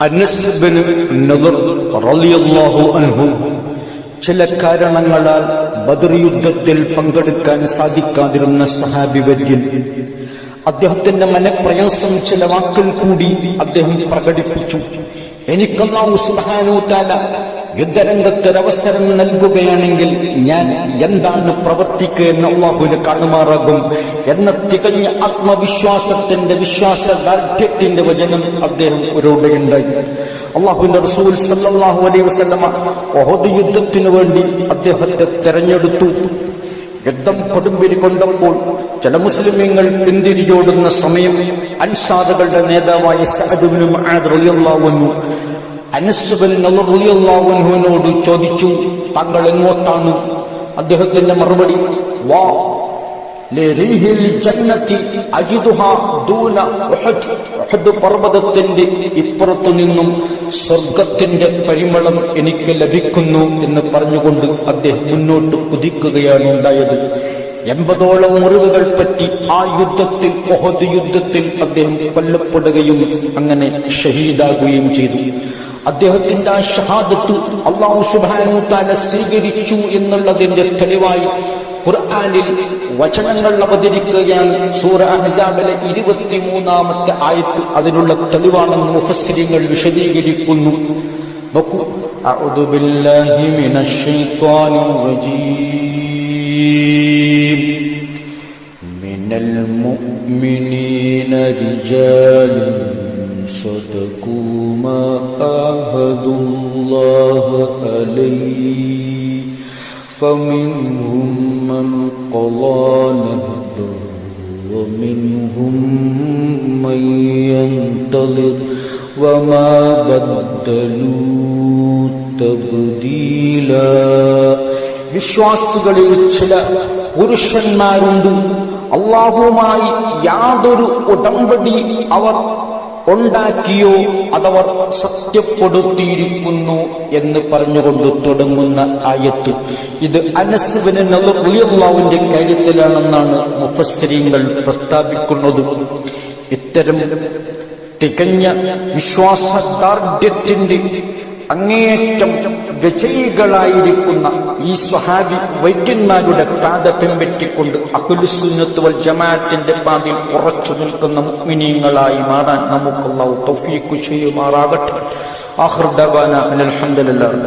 Anas bin നദർ റളിയല്ലാഹു അൻഹു ചില കാരണങ്ങളാൽ ബദർ യുദ്ധത്തിൽ പങ്കെടുക്കാൻ സാധിക്കാതിരുന്ന സഹാബി വര്യൻ. അദ്ദേഹത്തിന്റെ മനപ്രയാസം ചില വാക്കിൽ കൂടി അദ്ദേഹം പ്രകടിപ്പിച്ചു. എനിക്ക് അല്ലാഹു സുബ്ഹാനഹു വ തആല യുദ്ധരംഗത്തൊരവസരം നൽകുകയാണെങ്കിൽ ഞാൻ എന്താണ് പ്രവർത്തിക്കുക എന്ന് അല്ലാഹുവിന് കാണുമാറാകും എന്ന തികഞ്ഞ ആത്മവിശ്വാസത്തിന്റെ വിശ്വാസദാർഢ്യത്തിന്റെ വചനം അദ്ദേഹം ഉരുവിടുകയുണ്ടായി. അല്ലാഹുവിന്റെ റസൂൽ സല്ലല്ലാഹു അലൈഹി വസല്ലമ ഉഹദ് യുദ്ധത്തിനു വേണ്ടി അദ്ദേഹത്തെ തെരഞ്ഞെടുത്തു. യുദ്ധം കൊടുമ്പിരി കൊണ്ടപ്പോൾ ചില മുസ്ലിമീങ്ങൾ പിന്തിരിയോടുന്ന സമയം അൻസാറുകളുടെ നേതാവായ സഅദ് ഇബ്നു മുആദ് റളിയല്ലാഹു അൻഹു അനസ് ബിൻ നദർ റളിയല്ലാഹു അൻഹുവിനോട് ചോദിച്ചു, താങ്കൾ എങ്ങോട്ടാണ്? അദ്ദേഹത്തിന്റെ മറുപടി, വാ ലിറിഹിൽ ജന്നതി അജിദുഹാ ദൂന ഉഹദ്. ഉഹദ് പർവതത്തിന്റെ ഇപ്പുറത്തു നിന്നും സ്വർഗത്തിന്റെ പരിമളം എനിക്ക് ലഭിക്കുന്നു എന്ന് പറഞ്ഞുകൊണ്ട് അദ്ദേഹം മുന്നോട്ട് കുതിക്കുകയാണ് ഉണ്ടായത്. 80ഓളം മുറിവുകൾ പറ്റി ആ യുദ്ധത്തിൽ, ഉഹദ് യുദ്ധത്തിൽ അദ്ദേഹം കൊല്ലപ്പെടുകയും അങ്ങനെ ഷഹീദാകുകയും ചെയ്തു. അദ്ദേഹത്തിന്റെ ആ ഷഹാദത്ത് അല്ലാഹു സുബ്ഹാനഹു വ തആല സ്വീകരിച്ചു എന്നുള്ളതിന്റെ തെളിവായി ഖുർആനിൽ വചനങ്ങൾ അവതരിക്കുകയാണ്. സൂറ അഹ്സാബിലെ 23ാമത്തെ ആയത്ത് അതിനുള്ള തെളിവാണെന്ന് മുഫസ്സിരീങ്ങൾ വിശദീകരിക്കുന്നു. നോക്കൂ, അഊദു ബില്ലാഹി മിനശ് ശൈത്വാനിർ റജീം. മിനൽ മുഅ്മിനീന റിജാലുൻ സദഖൂ മാ ആഹദുല്ലാഹ അലൈഹി فمنهم من قضى نهبه ومنهم من ينتظر وما بدلوا تبديلا. വിശ്വാസികളിൽ ചില പുരുഷന്മാരുണ്ട്, അല്ലാഹുവുമായി യാതൊരു ഉടമ്പടി അവർ ഉണ്ടാക്കിയോ അതവർ സത്യപ്പെടുത്തിയിരിക്കുന്നു എന്ന് പറഞ്ഞുകൊണ്ട് തുടങ്ങുന്ന ആയത്ത്. ഇത് അനസ് ബിൻ നദർ റളിയല്ലാഹുവിന്റെ കാര്യത്തിലാണെന്നാണ് മുഫസ്സിരീങ്ങൾ പ്രസ്താവിക്കുന്നത്. ഇത്തരം തികഞ്ഞ വിശ്വാസദാർഢ്യത്തിന്റെ അങ്ങേയറ്റം വിജയികളായിരിക്കുന്ന ഈ സ്വഹാബി വൈദ്യന്മാരുടെ പാത പിൻപറ്റിക്കൊണ്ട് അഹ്ലുസുന്നത്ത് വൽ ജമാഅത്തിന്റെ പാതയിൽ ഉറച്ചു നിൽക്കുന്ന മുഅ്മിനീങ്ങളായി മാറാൻ നമുക്ക് അല്ലാഹു തൗഫീഖ് ചെയ്യുമാറാകട്ടെ. ആഖിർ ദഅവാന അൽഹംദുലില്ലാഹ്.